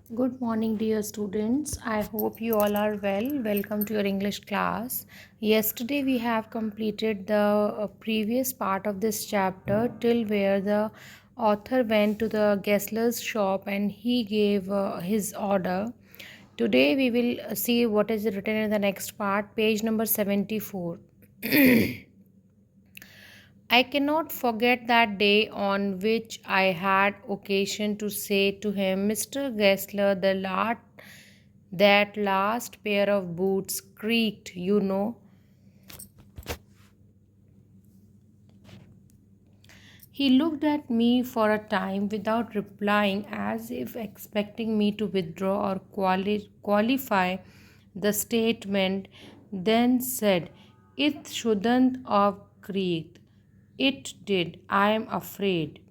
Good morning, dear students. I hope you all are well. Welcome to your English class. Yesterday, we have completed the previous part of this chapter till where the author went to the Gessler's shop and he gave his order. Today, we will see what is written in the next part, page number 74. I cannot forget that day on which I had occasion to say to him, Mr. Gessler, that last pair of boots creaked, you know. He looked at me for a time without replying, as if expecting me to withdraw or qualify the statement, then said, It shouldn't have creaked. It did, I am afraid.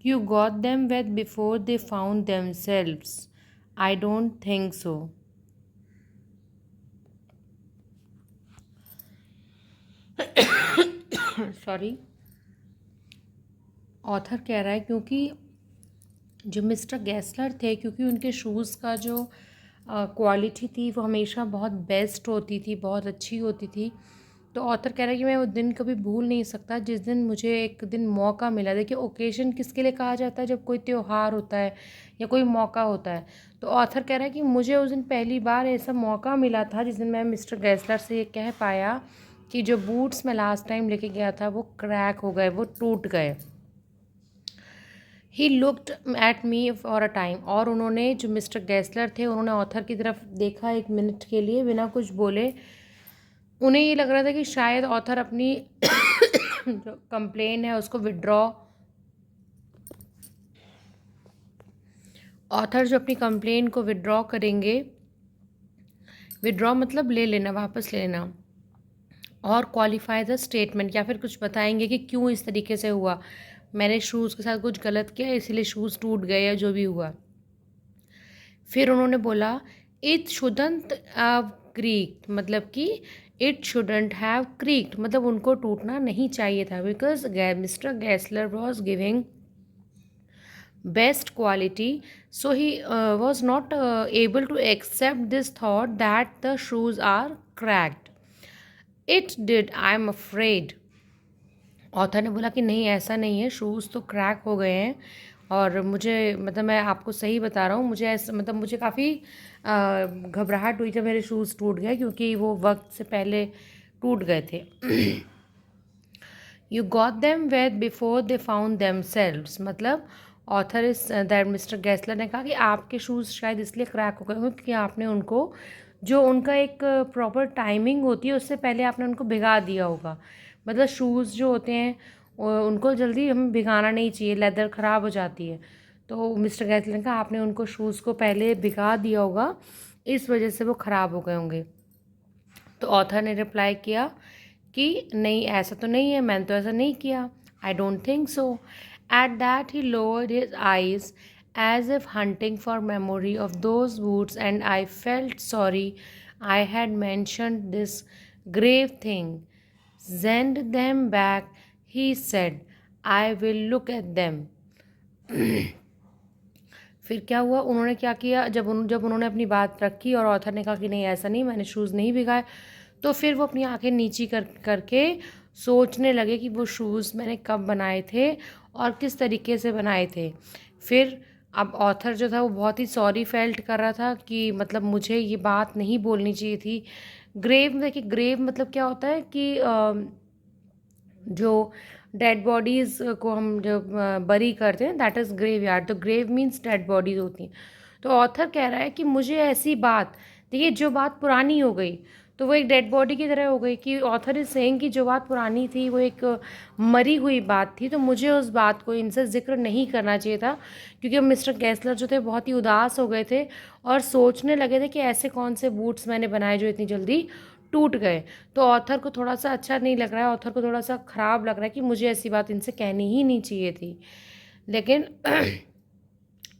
You got them wet before they found themselves. I don't think so. Sorry author कह रहा है क्योंकि जो mister गैसलर थे, क्योंकि उनके shoes का जो क्वालिटी थी वो हमेशा बहुत बेस्ट होती थी, बहुत अच्छी होती थी। तो ऑथर कह रहा है कि मैं वो दिन कभी भूल नहीं सकता जिस दिन मुझे एक दिन मौका मिला। देखिए, ओकेज़न किसके लिए कहा जाता है? जब कोई त्यौहार होता है या कोई मौका होता है। तो ऑथर कह रहा है कि मुझे उस दिन पहली बार ऐसा मौका मिला था जिस दिन मैं मिस्टर गैसलर से ये कह पाया कि जो बूट्स मैं लास्ट टाइम लेके गया था वो क्रैक हो गए, वो टूट गए। He looked at me for a time, और उन्होंने, जो मिस्टर गैसलर थे, उन्होंने ऑथर की तरफ देखा एक मिनट के लिए बिना कुछ बोले। उन्हें ये लग रहा था कि शायद ऑथर अपनी जो कंप्लेन है उसको विड्रॉ, ऑथर जो अपनी कंप्लेन को विड्रॉ करेंगे। विड्रॉ मतलब ले लेना, वापस ले लेना, और क्वालिफाई द स्टेटमेंट, या फिर कुछ बताएंगे कि क्यों इस तरीके से हुआ, मैंने शूज़ के साथ कुछ गलत किया इसीलिए शूज़ टूट गए या जो भी हुआ। फिर उन्होंने बोला इट शुडंट हैव क्रीक्ड, मतलब कि इट शुडंट हैव क्रीक्ड मतलब उनको टूटना नहीं चाहिए था, because Mister Gessler was giving best quality, so he was not able to accept this thought that the shoes are cracked. It did, I am afraid. Author ने बोला कि नहीं, ऐसा नहीं है, शूज़ तो क्रैक हो गए हैं, और मुझे, मतलब मैं आपको सही बता रहा हूँ, मुझे ऐसा, मतलब मुझे काफ़ी घबराहट हुई जब मेरे शूज़ टूट गए, क्योंकि वो वक्त से पहले टूट गए थे। You got them wet before they found themselves, मतलब author is that Mister Gessler ने कहा कि आपके शूज़ शायद इसलिए क्रैक हो गए होंगे क्योंकि आपने उनको, जो उनका एक प्रॉपर टाइमिंग होती है उससे पहले आपने उनको भिगा दिया होगा। मतलब शूज़ जो होते हैं उनको जल्दी हमें भिगाना नहीं चाहिए, लेदर ख़राब हो जाती है। तो मिस्टर गैसलर ने कहा आपने उनको शूज़ को पहले भिगा दिया होगा, इस वजह से वो ख़राब हो गए होंगे। तो ऑथर ने रिप्लाई किया कि नहीं, ऐसा तो नहीं है, मैंने तो ऐसा नहीं किया, I don't think so. At that he lowered his eyes as if hunting for memory of those boots, and I felt sorry I had mentioned this grave thing. Send them back, he said. I will look at them. फिर क्या हुआ, उन्होंने क्या किया, जब उन्होंने अपनी बात रखी और ऑथर ने कहा कि नहीं, ऐसा नहीं, मैंने शूज़ नहीं भिगाए, तो फिर वो अपनी आंखें नीची करके सोचने लगे कि वो शूज़ मैंने कब बनाए थे और किस तरीके से बनाए थे। फिर अब ऑथर जो था वो बहुत ही सॉरी फेल्ट कर रहा था कि मतलब मुझे ये बात नहीं बोलनी चाहिए थी। ग्रेव, देखिए ग्रेव मतलब क्या होता है कि जो डेड बॉडीज़ को हम जब बरी करते हैं, दैट इज़ ग्रेव यार्ड। तो ग्रेव मीन्स डेड बॉडीज़ होती हैं। तो ऑथर कह रहा है कि मुझे ऐसी बात, देखिए जो बात पुरानी हो गई तो वो एक डेड बॉडी की तरह हो गई, कि ऑथर इज सेइंग कि जो बात पुरानी थी वो एक मरी हुई बात थी, तो मुझे उस बात को इनसे जिक्र नहीं करना चाहिए था, क्योंकि मिस्टर गैसलर जो थे बहुत ही उदास हो गए थे और सोचने लगे थे कि ऐसे कौन से बूट्स मैंने बनाए जो इतनी जल्दी टूट गए। तो ऑथर को थोड़ा सा अच्छा नहीं लग रहा है, ऑथर को थोड़ा सा ख़राब लग रहा है कि मुझे ऐसी बात इनसे कहनी ही नहीं चाहिए थी। लेकिन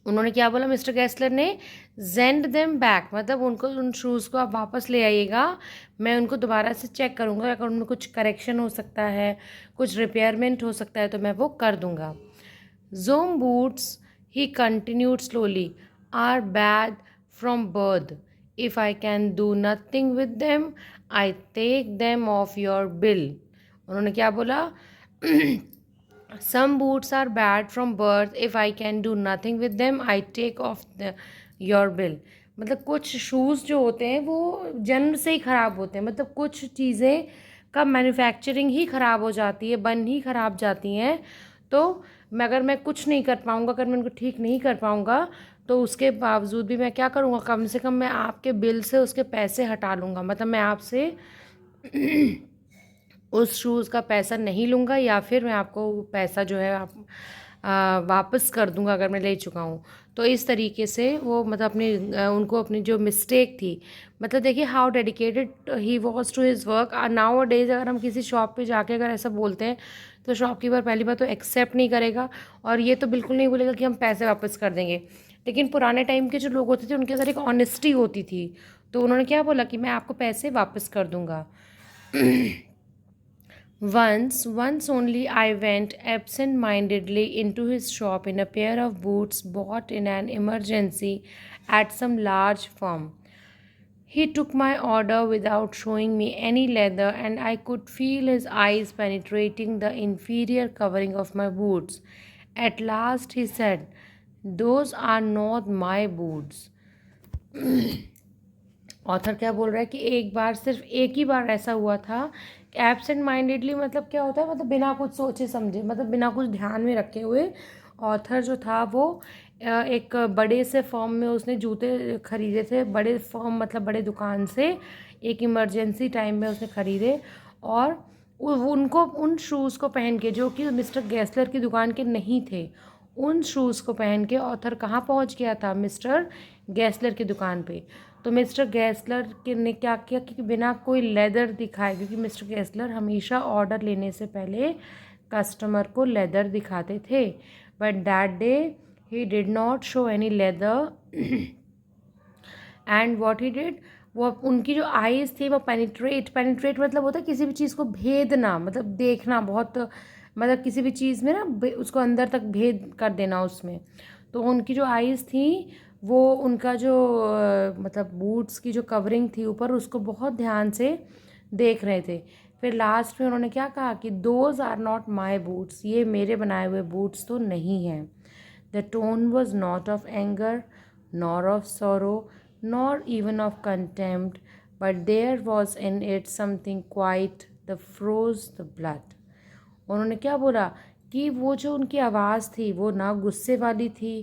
उन्होंने क्या बोला मिस्टर गैसलर ने, जेंड देम बैक, मतलब उनको, उन शूज़ को आप वापस ले आइएगा, मैं उनको दोबारा से चेक करूँगा, अगर उनमें कुछ करेक्शन हो सकता है, कुछ रिपेयरमेंट हो सकता है तो मैं वो कर दूँगा। जोम boots, he continued slowly, are bad from birth. If I can do nothing with them, I take them off your bill. उन्होंने क्या बोला? Some boots are bad from birth. If I can do nothing with them, I take off your bill. मतलब कुछ shoes जो होते हैं वो जन्म से ही ख़राब होते हैं, मतलब कुछ चीज़ें का मैन्युफैक्चरिंग ही ख़राब हो जाती है, बन ही ख़राब जाती हैं। तो अगर मैं कुछ नहीं कर पाऊँगा, अगर मैं उनको ठीक नहीं कर पाऊँगा, तो उसके बावजूद भी मैं क्या करूँगा, कम से कम मैं आपके बिल से उसके पैसे हटा लूँगा। मतलब मैं आपसे उस शूज़ का पैसा नहीं लूँगा, या फिर मैं आपको पैसा जो है आप वापस कर दूँगा अगर मैं ले चुका हूँ। तो इस तरीके से वो मतलब उनको अपनी जो मिस्टेक थी, मतलब देखिए how dedicated he was to his work. Nowadays अगर हम किसी शॉप पे जाके अगर ऐसा बोलते हैं, तो शॉपकीपर पहली बात तो एक्सेप्ट नहीं करेगा, और ये तो बिल्कुल नहीं बोलेगा कि हम पैसे वापस कर देंगे। लेकिन पुराने टाइम के जो लोग होते थे उनके अंदर एक ऑनेस्टी होती थी, तो उन्होंने क्या बोला कि मैं आपको पैसे वापस कर दूँगा। Once only I went absent-mindedly into his shop in a pair of boots bought in an emergency at some large firm. He took my order without showing me any leather, and I could feel his eyes penetrating the inferior covering of my boots. At last he said, "Those are not my boots." Author क्या बोल रहा है कि एक बार, सिर्फ एक ही बार ऐसा हुआ था। एब्सेंट माइंडेडली मतलब क्या होता है, मतलब बिना कुछ सोचे समझे, मतलब बिना कुछ ध्यान में रखे हुए ऑथर जो था वो एक बड़े से फर्म में उसने जूते खरीदे थे। बड़े फर्म मतलब बड़े दुकान से एक इमरजेंसी टाइम में उसने ख़रीदे, और उनको उन शूज़ को पहन के, जो कि मिस्टर गैसलर की दुकान के नहीं थे, उन शूज़ को पहन के ऑथर कहाँ पहुँच गया था? मिस्टर गैसलर की दुकान पे। तो मिस्टर गैसलर ने क्या किया कि बिना कोई लेदर दिखाए, क्योंकि मिस्टर गैसलर हमेशा ऑर्डर लेने से पहले कस्टमर को लेदर दिखाते थे, but that day he did not show any leather. And what he did, वो उनकी जो आईज़ थी वो पेनिट्रेट मतलब होता है किसी भी चीज़ को भेदना, मतलब देखना बहुत, मतलब किसी भी चीज़ में ना उसको अंदर तक भेद कर देना उसमें। तो उनकी जो आईज़ थी वो उनका जो मतलब बूट्स की जो कवरिंग थी ऊपर, उसको बहुत ध्यान से देख रहे थे। फिर लास्ट में उन्होंने क्या कहा कि those are not my boots, ये मेरे बनाए हुए बूट्स तो नहीं हैं। The tone was not of anger, nor of sorrow, nor even of contempt, but there was in it something quite that froze the blood. उन्होंने क्या बोला कि वो जो उनकी आवाज़ थी वो ना गुस्से वाली थी,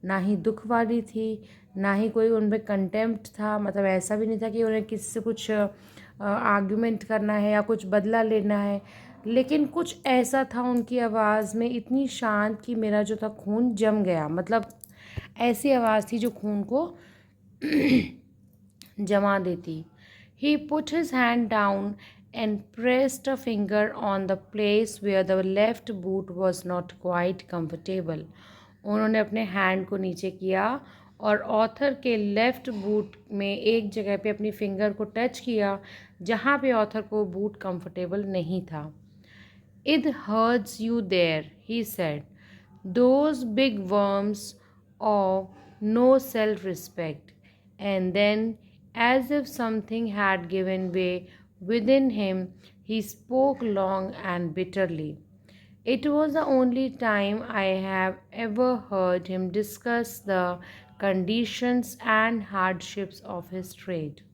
ना ही दुख वाली थी, ना ही कोई उनमें कंटेम्प्ट था। मतलब ऐसा भी नहीं था कि उन्हें किसी से कुछ आर्ग्यूमेंट करना है या कुछ बदला लेना है, लेकिन कुछ ऐसा था उनकी आवाज़ में, इतनी शांत कि मेरा जो था खून जम गया। मतलब ऐसी आवाज़ थी जो खून को जमा देती। He put his hand down and pressed a finger on the place where the left boot was not quite comfortable. उन्होंने अपने हैंड को नीचे किया और ऑथर के लेफ़्ट बूट में एक जगह पे अपनी फिंगर को टच किया जहाँ पे ऑथर को बूट कंफर्टेबल नहीं था। It hurts you there, he said. Those big worms of no self-respect. And then, as if something had given way within him, he spoke long and bitterly. It was the only time I have ever heard him discuss the conditions and hardships of his trade.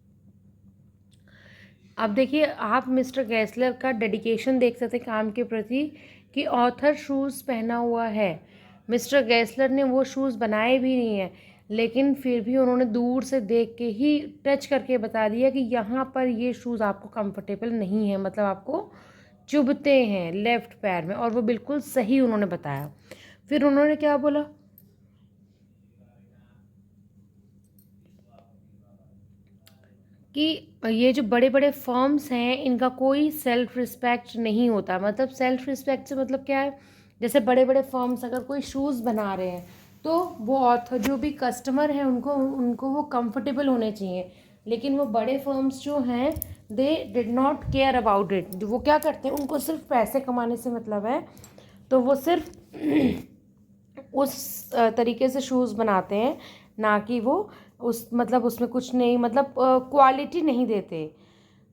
अब देखिए आप mister गैसलर का dedication देख सकते हैं काम के प्रति, कि ऑथर शूज़ पहना हुआ है, मिस्टर गैसलर ने वो शूज़ बनाए भी नहीं हैं, लेकिन फिर भी उन्होंने दूर से देख के ही टच करके बता दिया कि यहाँ पर ये शूज़ आपको कंफर्टेबल नहीं है, मतलब आपको चुभते हैं लेफ़्ट पैर में, और वो बिल्कुल सही उन्होंने बताया। फिर उन्होंने क्या बोला कि ये जो बड़े बड़े फर्म्स हैं इनका कोई सेल्फ रिस्पेक्ट नहीं होता। मतलब सेल्फ रिस्पेक्ट से मतलब क्या है, जैसे बड़े बड़े फर्म्स अगर कोई शूज़ बना रहे हैं तो वो ऑथर जो भी कस्टमर हैं उनको उनको वो कंफर्टेबल होने चाहिए, लेकिन वो बड़े फर्म्स जो हैं they did not care about it. वो क्या करते हैं, उनको सिर्फ पैसे कमाने से मतलब है, तो वो सिर्फ उस तरीके से शूज़ बनाते हैं, ना कि वो मतलब उसमें कुछ नहीं, मतलब क्वालिटी नहीं देते।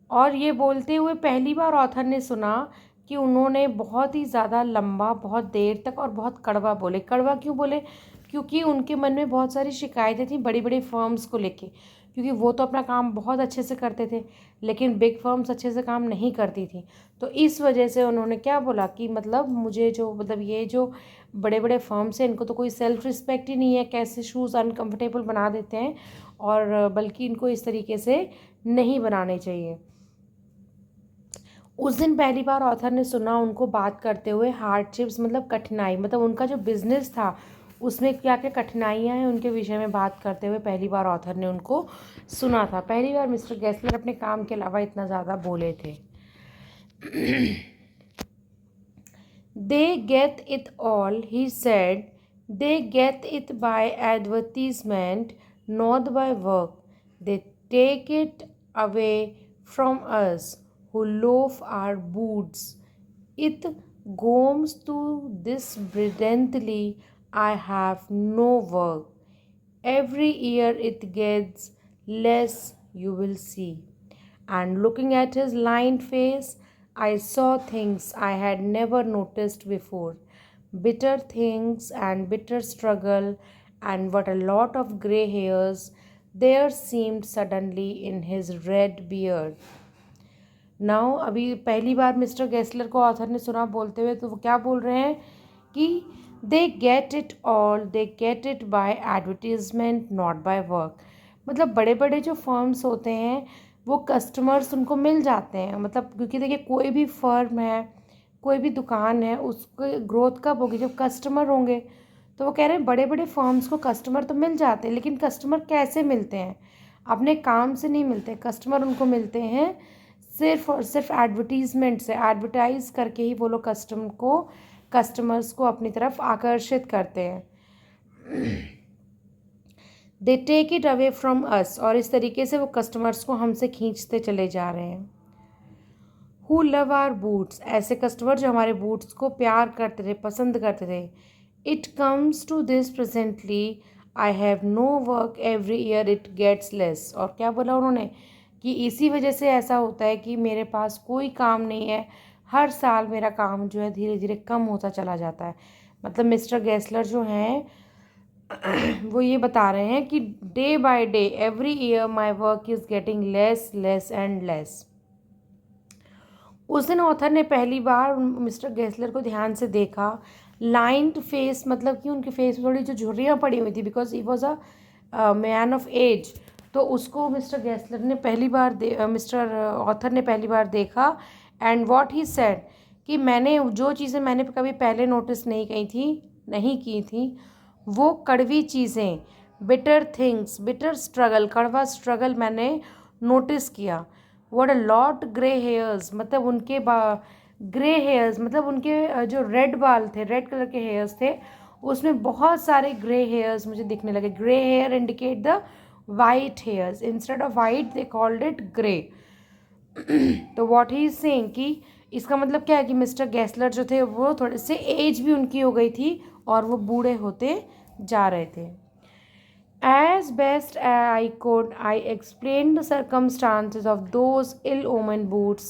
और ये बोलते हुए पहली बार ऑथर ने सुना कि उन्होंने बहुत ही ज़्यादा लंबा, बहुत देर तक और बहुत कड़वा बोले। कड़वा क्यों बोले? क्योंकि उनके मन में बहुत सारी शिकायतें थी बड़ी बड़ी फर्म्स को लेके, क्योंकि वो तो अपना काम बहुत अच्छे से करते थे, लेकिन बिग फर्म्स अच्छे से काम नहीं करती थी। तो इस वजह से उन्होंने क्या बोला कि मतलब मुझे जो, मतलब ये जो बड़े बड़े फर्म्स हैं इनको तो कोई सेल्फ रिस्पेक्ट ही नहीं है, कैसे शूज़ अनकम्फर्टेबल बना देते हैं, और बल्कि इनको इस तरीके से नहीं बनाने चाहिए। उस दिन पहली बार ऑथर ने सुना उनको बात करते हुए हार्डशिप्स, मतलब कठिनाई, मतलब उनका जो बिजनेस था उसमें क्या क्या कठिनाइयाँ हैं उनके विषय में बात करते हुए पहली बार ऑथर ने उनको सुना था। पहली बार मिस्टर गेस्लर अपने काम के अलावा इतना ज़्यादा बोले थे। They get it all, he said. They get it by advertisement, not by work. They take it away from us who loaf our boots. It goes to this brilliantly. I have no work. Every year it gets less, you will see. And looking at his lined face, I saw things I had never noticed before. Bitter things and bitter struggle, and what a lot of grey hairs there seemed suddenly in his red beard. Now अभी पहली बार mister Gessler को author ने सुना बोलते हुए, तो वो क्या बोल रहे हैं कि they get it all, they get it by advertisement not by work. मतलब बड़े बड़े जो फर्म्स होते हैं वो कस्टमर्स उनको मिल जाते हैं, मतलब क्योंकि देखिए कोई भी फर्म है, कोई भी दुकान है, उसको ग्रोथ कब होगी? जब कस्टमर होंगे। तो वो कह रहे हैं बड़े बड़े फर्म्स को कस्टमर तो मिल जाते हैं, लेकिन कस्टमर कैसे मिलते हैं? अपने काम से नहीं मिलते। कस्टमर उनको मिलते हैं सिर्फ और सिर्फ एडवर्टीज़मेंट से, एडवर्टाइज़ करके ही वो लोग कस्टमर्स को अपनी तरफ आकर्षित करते हैं। They take it away from us, और इस तरीके से वो कस्टमर्स को हमसे खींचते चले जा रहे हैं। हु लव आवर बूट्स, ऐसे कस्टमर जो हमारे बूट्स को प्यार करते थे, पसंद करते थे। It comes to this presently, I have no work, every year it gets less. और क्या बोला उन्होंने कि इसी वजह से ऐसा होता है कि मेरे पास कोई काम नहीं है, हर साल मेरा काम जो है धीरे धीरे कम होता चला जाता है। मतलब मिस्टर गेस्लर जो हैं वो ये बता रहे हैं कि day by day, every year my work is getting less less and less. उस दिन ऑथर ने पहली बार मिस्टर गेस्लर को ध्यान से देखा। लाइन्ड फेस, मतलब कि उनके फेस में थोड़ी जो झुर्रियाँ पड़ी हुई थी, because he was a man of age. तो उसको मिस्टर गेस्लर ने पहली बार मिस्टर ऑथर ने पहली बार देखा। एंड वॉट ही सेड कि मैंने जो चीज़ें मैंने कभी पहले नोटिस नहीं की थी, वो कड़वी चीज़ें, बिटर थिंग्स, बिटर स्ट्रगल, कड़वा स्ट्रगल मैंने नोटिस किया। What a lot grey hairs, मतलब उनके ग्रे हेयर्स, मतलब उनके जो रेड बाल थे, रेड कलर के हेयर्स थे, उसमें बहुत सारे ग्रे हेयर्स मुझे दिखने लगे। Grey hair indicate the white hairs, instead of white they called it grey. तो व्हाट ही इज सेइंग कि इसका मतलब क्या है कि मिस्टर गेस्लर जो थे वो थोड़े से एज भी उनकी हो गई थी और वो बूढ़े होते जा रहे थे। As best I could, I explained the circumstances of those ill-omened boots,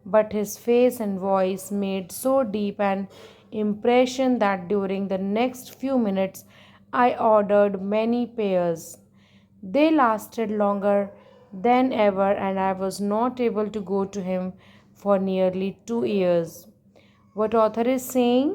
but his face and voice made so deep an impression that during the next few minutes I ordered many pairs. They lasted longer than ever, and I was not able to go to him for nearly 2 years. What author is saying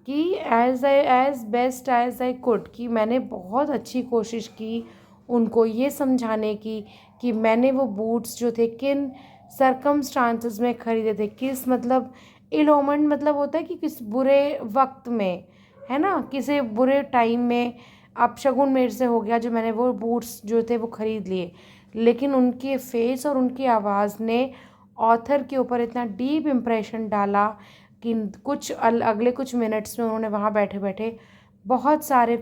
कि as best as I could, कि मैंने बहुत अच्छी कोशिश की उनको ये समझाने की कि मैंने वो बूट्स जो थे किन सरकमस्टांसेस में ख़रीदे थे। किस, मतलब इलोमेंट मतलब होता है कि किस बुरे वक्त में, है ना, किसी बुरे टाइम में अपशगुन मेरे से हो गया जो मैंने वो बूट्स जो थे वो ख़रीद लिए। लेकिन उनके फेस और उनकी आवाज़ ने ऑथर के ऊपर इतना डीप इम्प्रेशन डाला कि अगले कुछ मिनट्स में उन्होंने वहाँ बैठे बैठे बहुत सारे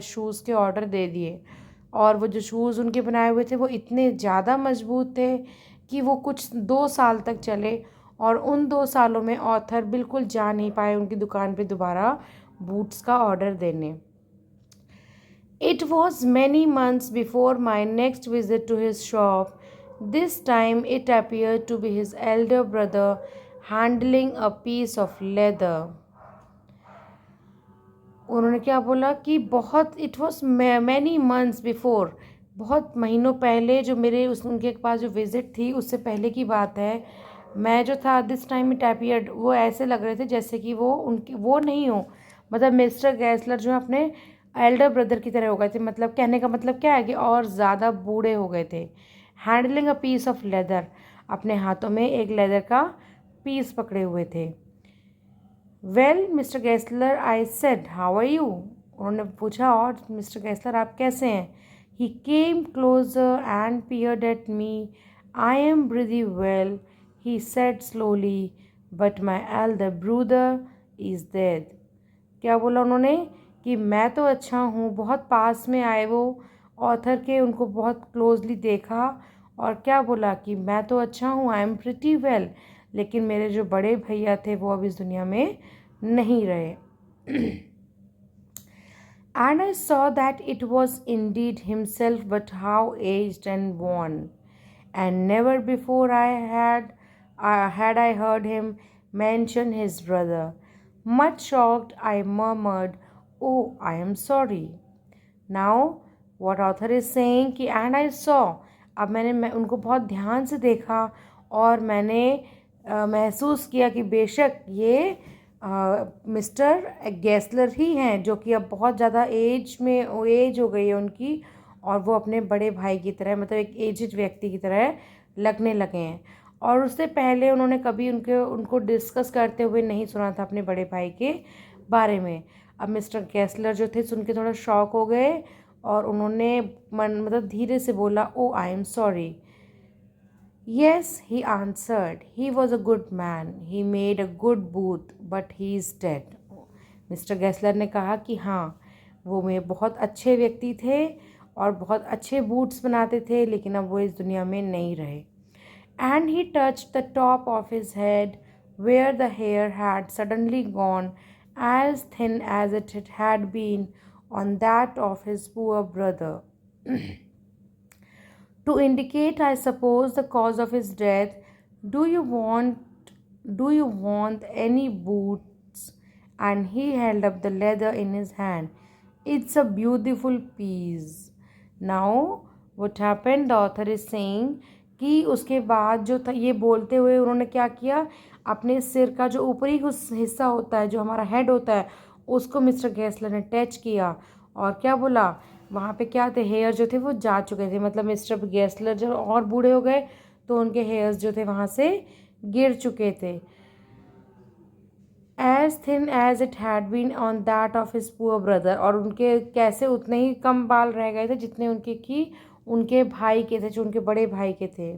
शूज़ के ऑर्डर दे दिए। और वो जो शूज़ उनके बनाए हुए थे वो इतने ज़्यादा मजबूत थे कि वो कुछ 2 साल तक चले, और उन 2 सालों में ऑथर बिल्कुल जा नहीं पाए उनकी दुकान पे दोबारा बूट्स का ऑर्डर देने। It was many months before my next visit to his shop. This time it appeared to be his elder brother handling a piece of leather. उन्होंने क्या बोला कि बहुत it was many months before, बहुत महीनों पहले जो मेरे उनके पास जो विज़िट थी उससे पहले की बात है। मैं जो था दिस टाइम इट अपीयर्ड, वो ऐसे लग रहे थे जैसे कि वो उनके वो नहीं हो, मतलब मिस्टर गैसलर जो अपने एल्डर ब्रदर की तरह हो गए थे। मतलब कहने का मतलब क्या है कि और ज़्यादा बूढ़े हो गए थे। Handling a piece of leather, अपने हाथों में एक लेदर का पीस पकड़े हुए थे। Well Mister Gessler I said how are you, उन्होंने पूछा और मिस्टर गैसलर आप कैसे हैं। He came closer and peered at me. I am pretty well, he said slowly, but my elder brother is dead. क्या बोला उन्होंने कि मैं तो अच्छा हूँ, बहुत पास में आए वो ऑथर के, उनको बहुत क्लोजली देखा और क्या बोला कि मैं तो अच्छा हूँ, आई एम प्रिटी वेल, लेकिन मेरे जो बड़े भैया थे वो अब इस दुनिया में नहीं रहे। And I saw that it was indeed himself, but how aged and worn. And never before had I heard him mention his brother. Much shocked, I murmured, "Oh, I am sorry." Now, what author is saying कि and I saw, अब मैं उनको बहुत ध्यान से देखा और मैंने महसूस किया कि बेशक ये मिस्टर गैसलर ही हैं, जो कि अब बहुत ज़्यादा एज हो गई है उनकी और वो अपने बड़े भाई की तरह, मतलब एक एजड व्यक्ति की तरह लगने लगे हैं। और उससे पहले उन्होंने कभी उनको डिस्कस करते हुए नहीं सुना था अपने बड़े भाई के बारे में। अब मिस्टर गैसलर जो थे सुन के थोड़ा शॉक हो गए और उन्होंने मतलब धीरे से बोला, oh I am sorry. Yes, he answered. He was a good man. He made a good booth, but he is dead. Mister Gessler ने कहा कि हाँ, वो मेरे बहुत अच्छे व्यक्ति थे और बहुत अच्छे बूट्स बनाते थे, लेकिन अब वो इस दुनिया में नहीं रहे। And he touched the top of his head, where the hair had suddenly gone, as thin as it had been on that of his poor brother. To indicate, I suppose, the cause of his death. Do you want any boots? And he held up the leather in his hand. It's a beautiful piece. Now, what happened? The author is saying कि उसके बाद जो था, ये बोलते हुए उन्होंने क्या किया, अपने सिर का जो ऊपरी हिस्सा होता है, जो हमारा हेड होता है, उसको मिस्टर गैसलर ने टच किया और क्या बोला, वहाँ पे क्या थे, हेयर जो थे वो जा चुके थे। मतलब मिस्टर गैसलर जब और बूढ़े हो गए तो उनके हेयर्स जो थे वहाँ से गिर चुके थे। As thin as it had been on that of his poor brother, और उनके कैसे उतने ही कम बाल रह गए थे जितने उनके भाई के थे, जो उनके बड़े भाई के थे।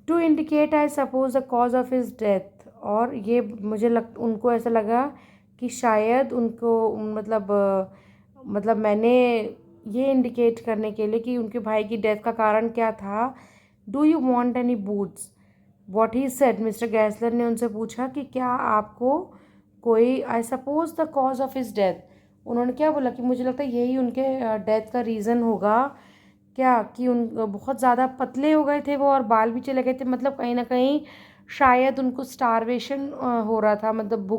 To indicate I suppose the cause of his death, और ये उनको ऐसा लगा कि शायद उनको मतलब मैंने ये इंडिकेट करने के लिए कि उनके भाई की डेथ का कारण क्या था। Do you want any boots, what he said, Mister Gessler ने उनसे पूछा कि क्या आपको कोई, I suppose the cause of his death, उन्होंने क्या बोला कि मुझे लगता है यही उनके डेथ का रीज़न होगा, क्या कि उन बहुत ज़्यादा पतले हो गए थे वो और बाल भी चले गए थे। मतलब कहीं ना कहीं शायद उनको स्टारवेशन हो रहा था, मतलब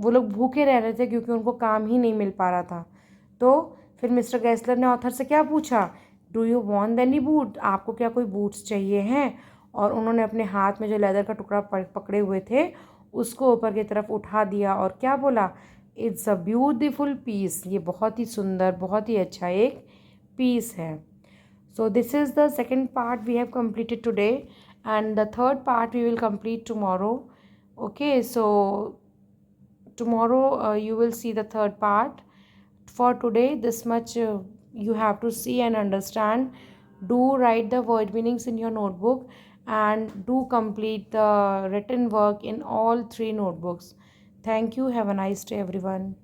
वो लोग भूखे रह रहे थे क्योंकि उनको काम ही नहीं मिल पा रहा था। तो फिर मिस्टर गैसलर ने ऑथर से क्या पूछा, do you want any boot, आपको क्या कोई बूट्स चाहिए हैं। और उन्होंने अपने हाथ में जो लेदर का टुकड़ा पकड़े हुए थे उसको ऊपर की तरफ उठा दिया और क्या बोला, इट्स अ ब्यूटीफुल पीस, ये बहुत ही सुंदर, बहुत ही अच्छा एक पीस है। So this is the second part we have completed today, and the third part we will complete tomorrow. Okay, so tomorrow you will see the third part. For today, this much you have to see and understand. Do write the word meanings in your notebook and do complete the written work in all 3 notebooks. Thank you. Have a nice day, everyone.